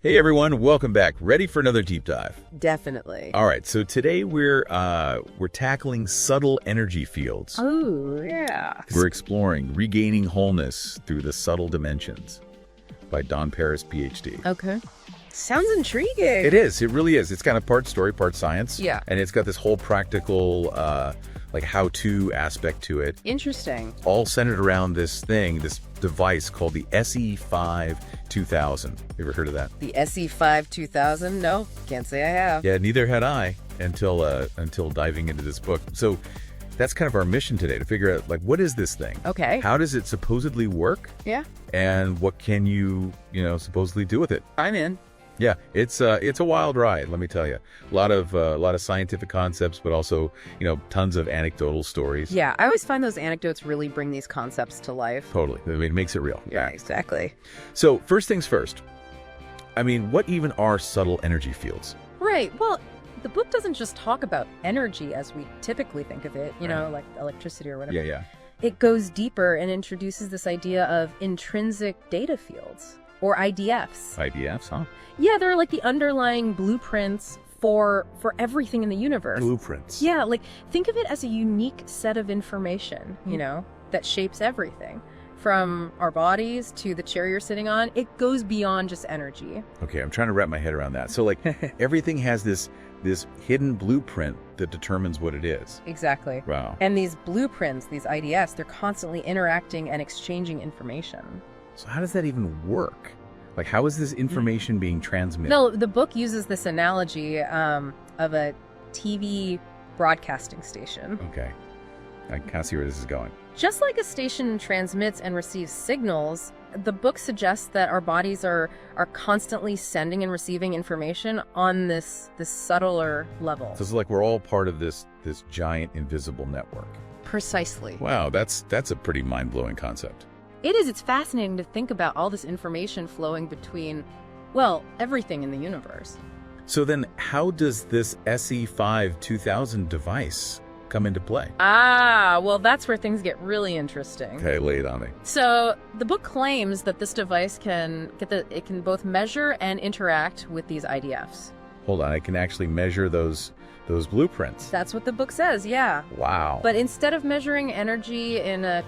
Hey everyone, welcome back. Ready for another deep dive? Definitely. All right, so today we're tackling subtle energy fields. Oh, yeah. We're exploring Regaining Wholeness through the Subtle Dimensions by Don Paris, Ph.D. Okay. Sounds intriguing. It is. It really is. It's kind of part story, part science. Yeah. And it's got this whole practical, like how-to aspect to it. Interesting. All centered around this device called the SE-5 2000. You ever heard of that? The SE-5 2000? No, can't say I have. Yeah, neither had I until diving into this book. So that's kind of our mission today, to figure out, like, what is this thing? Okay. How does it supposedly work? Yeah. And what can you supposedly do with it? I'm in. Yeah, it's a wild ride, let me tell you. A lot of scientific concepts, but also, tons of anecdotal stories. Yeah, I always find those anecdotes really bring these concepts to life. Totally. I mean, it makes it real. Yeah, exactly. So, first things first. I mean, what even are subtle energy fields? Right. Well, the book doesn't just talk about energy as we typically think of it, like electricity or whatever. Yeah. It goes deeper and introduces this idea of intrinsic data fields, or IDFs. IDFs, huh? Yeah, they're like the underlying blueprints for everything in the universe. Blueprints. Yeah, like think of it as a unique set of information, that shapes everything. From our bodies to the chair you're sitting on, it goes beyond just energy. Okay, I'm trying to wrap my head around that. So like everything has this hidden blueprint that determines what it is. Exactly. Wow. And these blueprints, these IDFs, they're constantly interacting and exchanging information. So how does that even work? Like, how is this information being transmitted? No, the book uses this analogy of a TV broadcasting station. Okay. I kind of see where this is going. Just like a station transmits and receives signals, the book suggests that our bodies are constantly sending and receiving information on this subtler level. So it's like we're all part of this giant invisible network. Precisely. Wow, that's a pretty mind-blowing concept. It is. It's fascinating to think about all this information flowing between, well, everything in the universe. So then how does this SE-5 2000 device come into play? Well, that's where things get really interesting. Okay, lay it on me. So the book claims that this device can both measure and interact with these IDFs. Hold on, I can actually measure those blueprints. That's what the book says, yeah. Wow. But instead of measuring energy in a,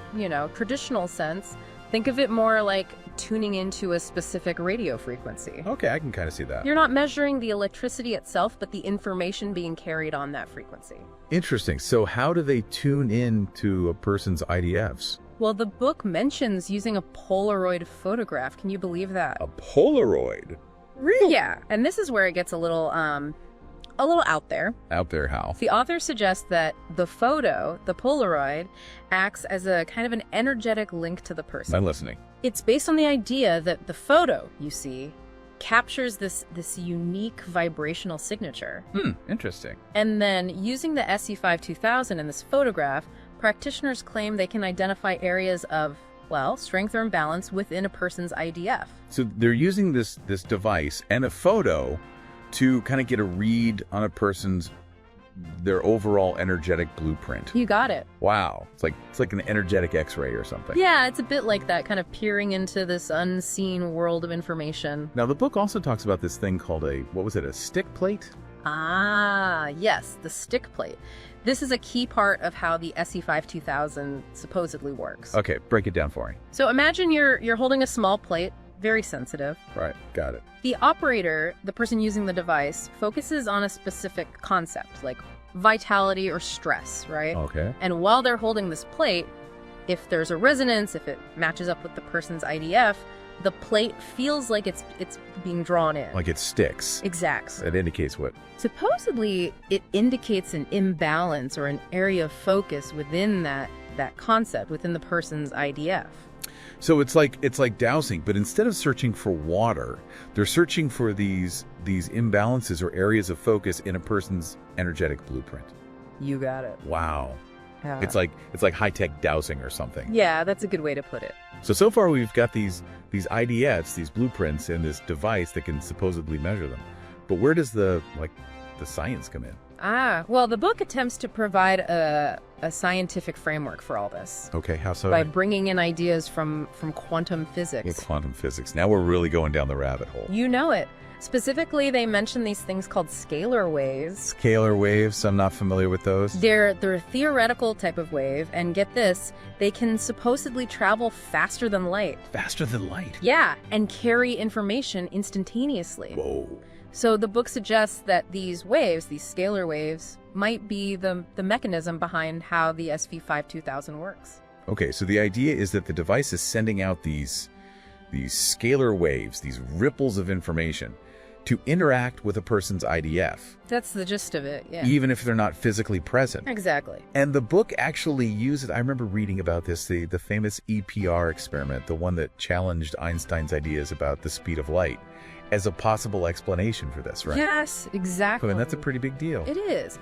traditional sense, think of it more like tuning into a specific radio frequency. Okay, I can kind of see that. You're not measuring the electricity itself, but the information being carried on that frequency. Interesting. So how do they tune in to a person's IDFs? Well, the book mentions using a Polaroid photograph. Can you believe that? A Polaroid? Really? Yeah, and this is where it gets a little out there. Out there how? The author suggests that the photo, the Polaroid, acts as a kind of an energetic link to the person. I'm listening. It's based on the idea that the photo you see captures this unique vibrational signature. Interesting. And then using the SE-5 2000 in this photograph, practitioners claim they can identify areas of, well, strength or imbalance within a person's IDF. So they're using this device and a photo to kind of get a read on their overall energetic blueprint. You got it. Wow. It's like an energetic X-ray or something. Yeah, it's a bit like that, kind of peering into this unseen world of information. Now, the book also talks about this thing called a stick plate? Ah, yes, the stick plate. This is a key part of how the SE-5 2000 supposedly works. Okay, break it down for me. So imagine you're holding a small plate, very sensitive. Right, got it. The operator, the person using the device, focuses on a specific concept, like vitality or stress, right? Okay. And while they're holding this plate, if there's a resonance, if it matches up with the person's IDF, the plate feels like it's being drawn in. Like it sticks. Exactly. It indicates what? Supposedly, it indicates an imbalance or an area of focus within that concept, within the person's IDF. So it's like dowsing, but instead of searching for water, they're searching for these imbalances or areas of focus in a person's energetic blueprint. You got it. Wow. Yeah. It's like high-tech dowsing or something. Yeah, that's a good way to put it. So far we've got these IDFs, these blueprints, and this device that can supposedly measure them. But where does the science come in? Well, the book attempts to provide a scientific framework for all this. Okay, how so? By bringing in ideas from quantum physics. Quantum physics. Now we're really going down the rabbit hole. You know it. Specifically, they mention these things called scalar waves. Scalar waves, I'm not familiar with those. They're a theoretical type of wave, and get this, they can supposedly travel faster than light. Faster than light? Yeah, and carry information instantaneously. Whoa. So the book suggests that these waves, these scalar waves, might be the mechanism behind how the SE-5 2000 works. Okay, so the idea is that the device is sending out these scalar waves, these ripples of information, to interact with a person's IDF. That's the gist of it, yeah. Even if they're not physically present. Exactly. And the book actually uses, I remember reading about this, the famous EPR experiment, the one that challenged Einstein's ideas about the speed of light, as a possible explanation for this, right? Yes, exactly. And that's a pretty big deal. It is.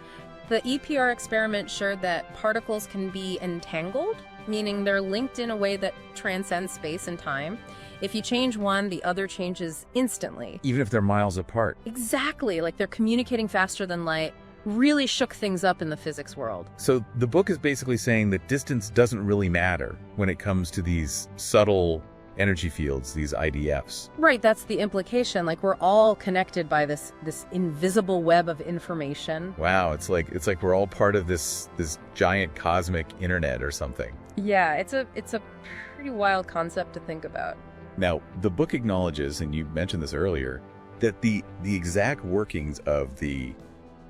The EPR experiment showed that particles can be entangled, meaning they're linked in a way that transcends space and time. If you change one, the other changes instantly. Even if they're miles apart. Exactly, like they're communicating faster than light. Really shook things up in the physics world. So the book is basically saying that distance doesn't really matter when it comes to these subtle energy fields, these IDFs. Right, that's the implication. Like we're all connected by this invisible web of information. Wow, it's like we're all part of this giant cosmic internet or something. Yeah, it's a pretty wild concept to think about. Now, the book acknowledges, and you mentioned this earlier, that the exact workings of the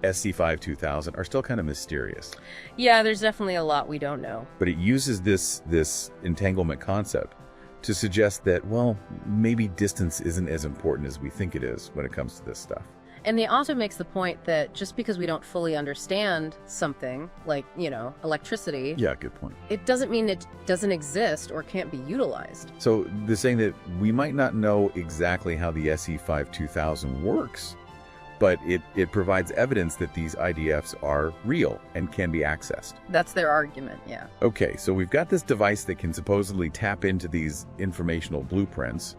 SE-5 2000 are still kind of mysterious. Yeah, there's definitely a lot we don't know. But it uses this entanglement concept to suggest that, well, maybe distance isn't as important as we think it is when it comes to this stuff. And the author makes the point that just because we don't fully understand something, like, electricity, Yeah, good point. it doesn't mean it doesn't exist or can't be utilized. So they're saying that we might not know exactly how the SE-5 2000 works, but it provides evidence that these IDFs are real and can be accessed. That's their argument, yeah. Okay, so we've got this device that can supposedly tap into these informational blueprints,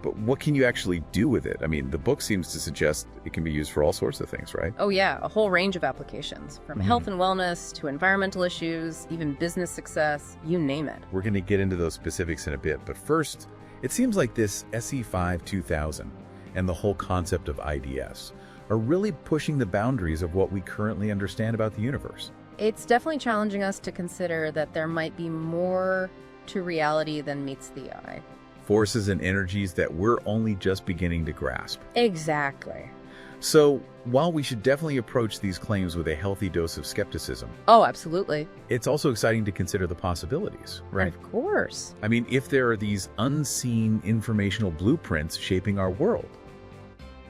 but what can you actually do with it? I mean, the book seems to suggest it can be used for all sorts of things, right? Oh yeah, a whole range of applications, from health and wellness to environmental issues, even business success, you name it. We're going to get into those specifics in a bit, but first, it seems like this SE-5 2000 and the whole concept of IDFs are really pushing the boundaries of what we currently understand about the universe. It's definitely challenging us to consider that there might be more to reality than meets the eye. Forces and energies that we're only just beginning to grasp. Exactly. So, while we should definitely approach these claims with a healthy dose of skepticism, Oh, absolutely. it's also exciting to consider the possibilities, right? Of course. I mean, if there are these unseen informational blueprints shaping our world,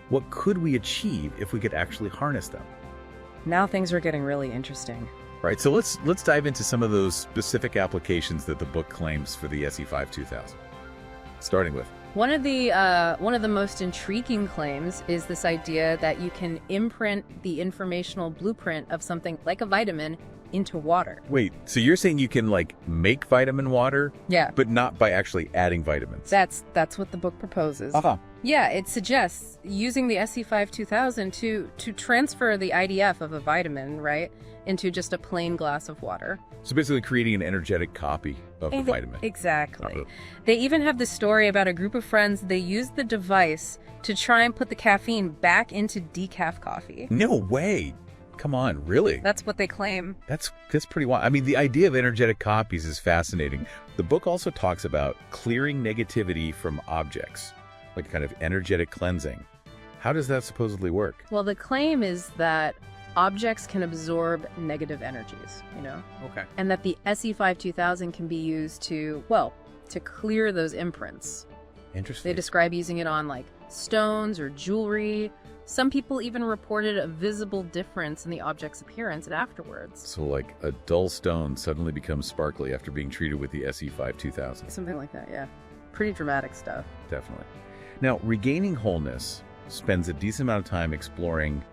what could we achieve if we could actually harness them? Now things are getting really interesting. Right, so let's dive into some of those specific applications that the book claims for the SE-5 2000. Starting with, One of the most intriguing claims is this idea that you can imprint the informational blueprint of something like a vitamin into water. wait, so you're saying you can make vitamin water, Yeah, but not by actually adding vitamins? that's what the book proposes. Uh-huh. Yeah, it suggests using the SE-5 2000 to transfer the IDF of a vitamin, right, into just a plain glass of water. So basically creating an energetic copy of the vitamin. Exactly. Uh-huh. They even have this story about a group of friends. They used the device to try and put the caffeine back into decaf coffee. No way. Come on, really? That's what they claim. That's pretty wild. I mean, the idea of energetic copies is fascinating. The book also talks about clearing negativity from objects, like kind of energetic cleansing. How does that supposedly work? Well, the claim is that objects can absorb negative energies, Okay. and that the SE-5 2000 can be used to clear those imprints. Interesting. They describe using it on stones or jewelry. Some people even reported a visible difference in the object's appearance afterwards. So a dull stone suddenly becomes sparkly after being treated with the SE-5 2000. Something like that, yeah. Pretty dramatic stuff. Definitely. Now, Regaining Wholeness spends a decent amount of time exploring,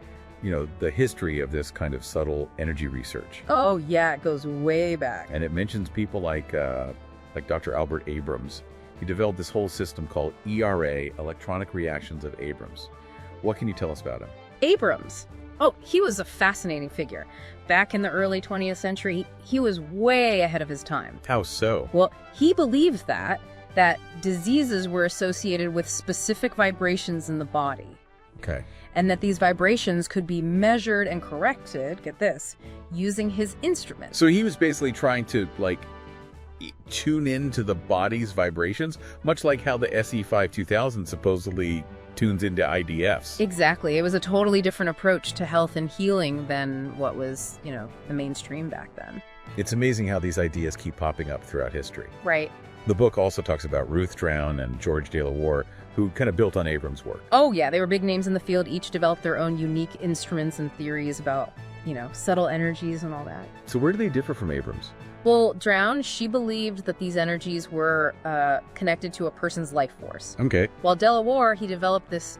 the history of this kind of subtle energy research. Oh, yeah, it goes way back. And it mentions people like Dr. Albert Abrams. He developed this whole system called ERA, Electronic Reactions of Abrams. What can you tell us about him? Abrams. Oh, he was a fascinating figure. Back in the early 20th century, he was way ahead of his time. How so? Well, he believed that diseases were associated with specific vibrations in the body. Okay. And that these vibrations could be measured and corrected, get this, using his instrument. So he was basically trying to, like, tune into the body's vibrations, much like how the SE-5 2000 supposedly tunes into IDFs. Exactly. It was a totally different approach to health and healing than what was, the mainstream back then. It's amazing how these ideas keep popping up throughout history. Right. The book also talks about Ruth Drown and George de la Warr, who kind of built on Abrams' work. Oh, yeah. They were big names in the field. Each developed their own unique instruments and theories about, subtle energies and all that. So where do they differ from Abrams? Well, Drown, she believed that these energies were connected to a person's life force. Okay. While de la Warr, he developed this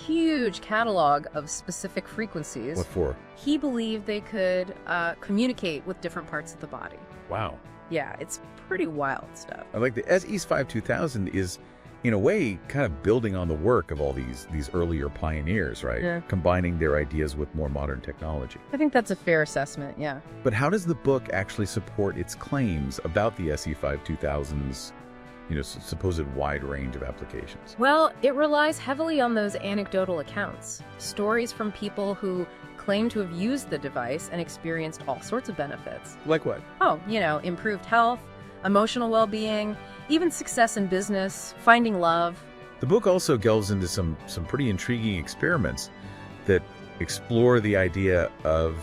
huge catalog of specific frequencies. What for? He believed they could communicate with different parts of the body. Wow. Yeah, it's pretty wild stuff. I like the SE-5 2000 is, in a way, kind of building on the work of all these earlier pioneers, right? Yeah. Combining their ideas with more modern technology. I think that's a fair assessment, yeah. But how does the book actually support its claims about the SE-5 2000's, supposed wide range of applications? Well, it relies heavily on those anecdotal accounts. Stories from people who claim to have used the device and experienced all sorts of benefits. Like what? Oh, improved health, emotional well-being, even success in business, finding love. The book also delves into some pretty intriguing experiments that explore the idea of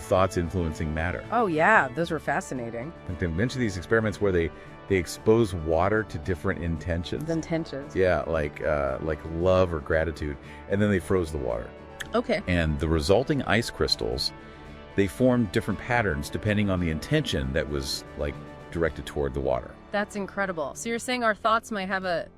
thoughts influencing matter. Oh yeah, those were fascinating. Like they mention these experiments where they expose water to different intentions. Intentions. Yeah, like love or gratitude, and then they froze the water. Okay. And the resulting ice crystals, they formed different patterns depending on the intention that was directed toward the water. That's incredible. So you're saying our thoughts might have a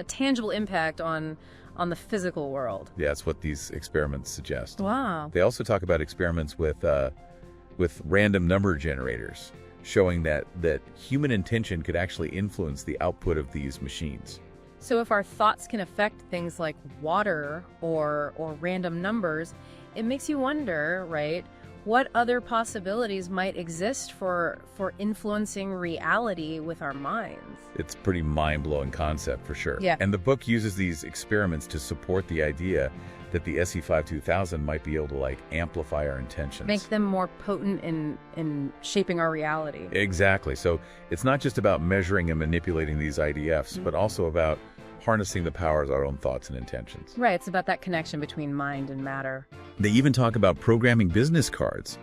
tangible impact on the physical world. Yeah, that's what these experiments suggest. Wow. They also talk about experiments with random number generators, showing that human intention could actually influence the output of these machines. So if our thoughts can affect things like water or random numbers, it makes you wonder, right, what other possibilities might exist for influencing reality with our minds? It's a pretty mind-blowing concept for sure. Yeah. And the book uses these experiments to support the idea that the SE-5 2000 might be able to amplify our intentions. Make them more potent in shaping our reality. Exactly. So it's not just about measuring and manipulating these IDFs, but also about harnessing the powers of our own thoughts and intentions. Right. It's about that connection between mind and matter. They even talk about programming business cards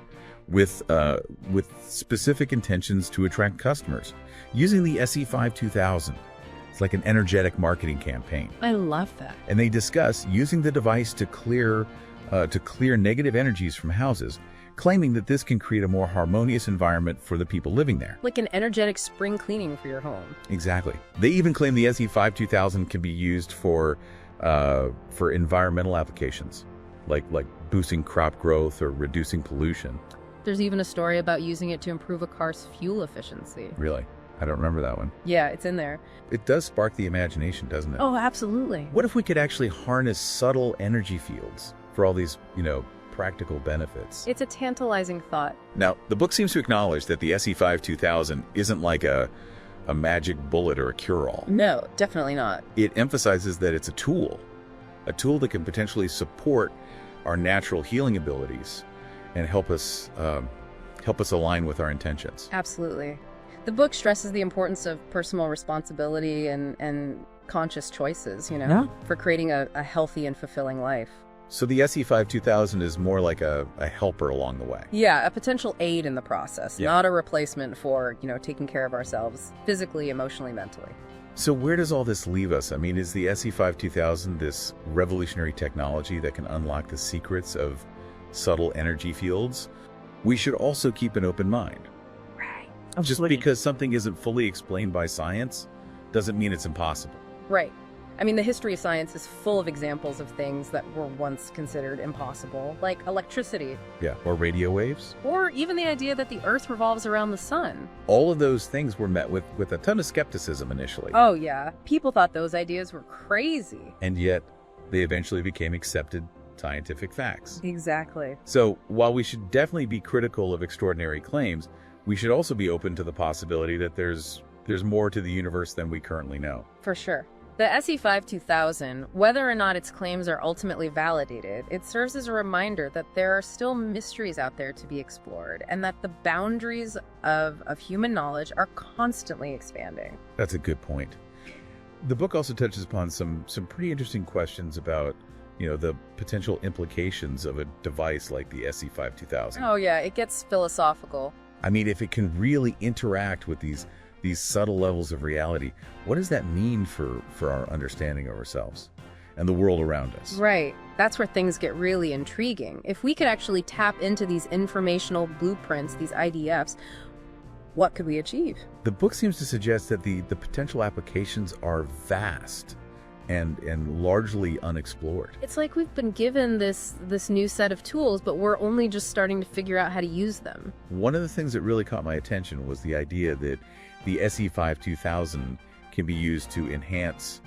with specific intentions to attract customers using the SE-5 2000. It's like an energetic marketing campaign. I love that. And they discuss using the device to clear negative energies from houses, claiming that this can create a more harmonious environment for the people living there. Like an energetic spring cleaning for your home. Exactly. They even claim the SE-5 2000 can be used for environmental applications, like boosting crop growth or reducing pollution. There's even a story about using it to improve a car's fuel efficiency. Really? I don't remember that one. Yeah, it's in there. It does spark the imagination, doesn't it? Oh, absolutely. What if we could actually harness subtle energy fields for all these, practical benefits? It's a tantalizing thought. Now, the book seems to acknowledge that the SE-5 2000 isn't like a magic bullet or a cure-all. No, definitely not. It emphasizes that it's a tool that can potentially support our natural healing abilities and help us align with our intentions. Absolutely. The book stresses the importance of personal responsibility and conscious choices, for creating a healthy and fulfilling life. So the SE-5 2000 is more like a helper along the way. Yeah, a potential aid in the process, Yeah. not a replacement for, taking care of ourselves physically, emotionally, mentally. So where does all this leave us? I mean, is the SE-5 2000 this revolutionary technology that can unlock the secrets of subtle energy fields? We should also keep an open mind. Right. Just because something isn't fully explained by science doesn't mean it's impossible. Right. I mean, the history of science is full of examples of things that were once considered impossible, like electricity, Yeah, or radio waves. or even the idea that the Earth revolves around the sun. All of those things were met with a ton of skepticism initially. Oh, yeah. People thought those ideas were crazy. And yet, they eventually became accepted scientific facts. Exactly. So, while we should definitely be critical of extraordinary claims, we should also be open to the possibility that there's more to the universe than we currently know. For sure. The SE-5 2000, whether or not its claims are ultimately validated, it serves as a reminder that there are still mysteries out there to be explored, and that the boundaries of human knowledge are constantly expanding. That's a good point. The book also touches upon some pretty interesting questions about, the potential implications of a device like the SE-5 2000. Oh yeah, it gets philosophical. I mean, if it can really interact with these subtle levels of reality, what does that mean for our understanding of ourselves and the world around us? Right. That's where things get really intriguing. If we could actually tap into these informational blueprints, these IDFs, what could we achieve? The book seems to suggest that the potential applications are vast and largely unexplored. It's like we've been given this new set of tools, but we're only just starting to figure out how to use them. One of the things that really caught my attention was the idea that the SE-5 2000 can be used to enhance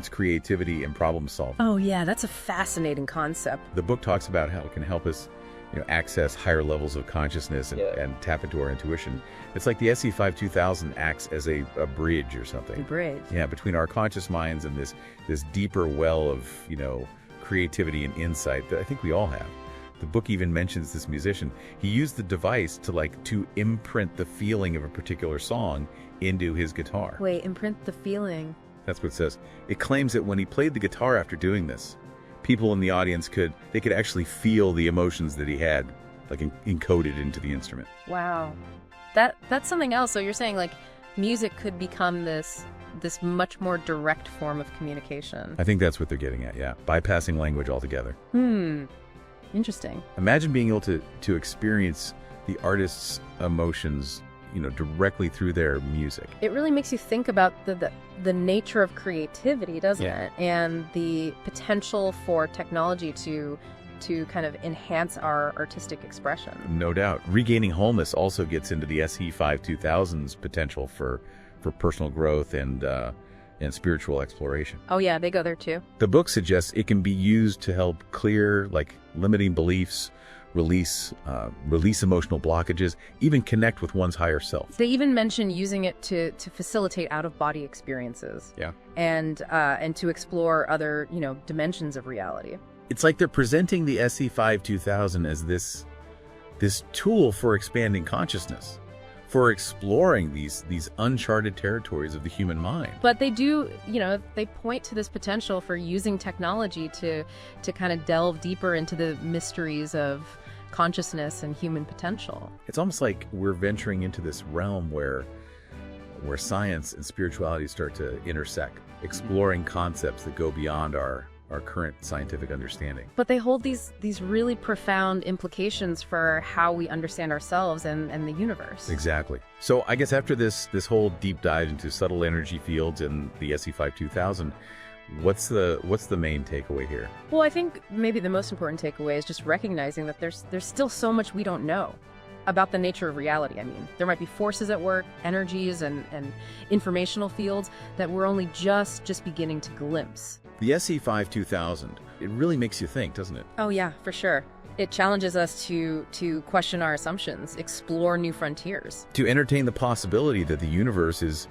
creativity and problem solving. Oh yeah, that's a fascinating concept. The book talks about how it can help us access higher levels of consciousness and tap into our intuition. It's like the SE-5 2000 acts as a bridge or something. A bridge. Yeah, between our conscious minds and this deeper well of, creativity and insight that I think we all have. The book even mentions this musician. He used the device to imprint the feeling of a particular song into his guitar. Wait, imprint the feeling. That's what it says. It claims that when he played the guitar after doing this, people in the audience could actually feel the emotions that he had, like encoded into the instrument. Wow. That's something else. So you're saying like music could become this much more direct form of communication. I think that's what they're getting at, yeah. Bypassing language altogether. Interesting. Imagine being able to experience the artist's emotions, directly through their music. It really makes you think about the nature of creativity, doesn't it? And the potential for technology to kind of enhance our artistic expression. No doubt. Regaining Wholeness also gets into the SE-5 2000's potential for personal growth and spiritual exploration. Oh yeah, they go there too. The book suggests it can be used to help clear limiting beliefs, release emotional blockages, even connect with one's higher self. They even mention using it to facilitate out-of-body experiences. Yeah. And to explore other, dimensions of reality. It's like they're presenting the SE-5 2000 as this tool for expanding consciousness, for exploring these uncharted territories of the human mind. But they do, they point to this potential for using technology to kind of delve deeper into the mysteries of consciousness and human potential. It's almost like we're venturing into this realm where science and spirituality start to intersect, exploring concepts that go beyond our current scientific understanding. But they hold these really profound implications for how we understand ourselves and the universe. Exactly. So I guess after this whole deep dive into subtle energy fields and the SE-5 2000, what's the main takeaway here? Well, I think maybe the most important takeaway is just recognizing that there's still so much we don't know about the nature of reality. I mean, there might be forces at work, energies and informational fields that we're only just beginning to glimpse. The SE-5 2000, it really makes you think, doesn't it? Oh yeah, for sure. It challenges us to question our assumptions, explore new frontiers. To entertain the possibility that the universe is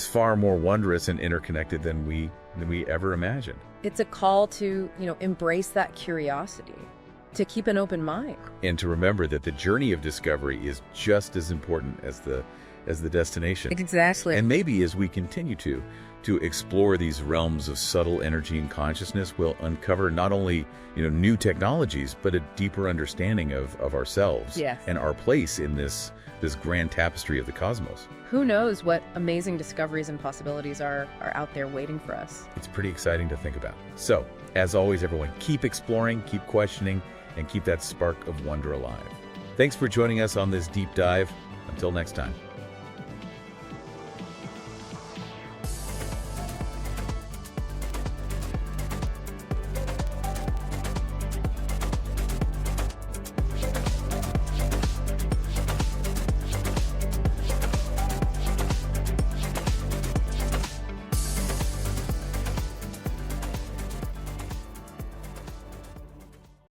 far more wondrous and interconnected than we ever imagined. It's a call to, embrace that curiosity, to keep an open mind. And to remember that the journey of discovery is just as important as the destination. Exactly. And maybe as we continue to explore these realms of subtle energy and consciousness, we'll uncover not only new technologies, but a deeper understanding of ourselves. Yes. And our place in this grand tapestry of the cosmos. Who knows what amazing discoveries and possibilities are out there waiting for us. It's pretty exciting to think about. So, as always, everyone, keep exploring, keep questioning, and keep that spark of wonder alive. Thanks for joining us on this deep dive. Until next time.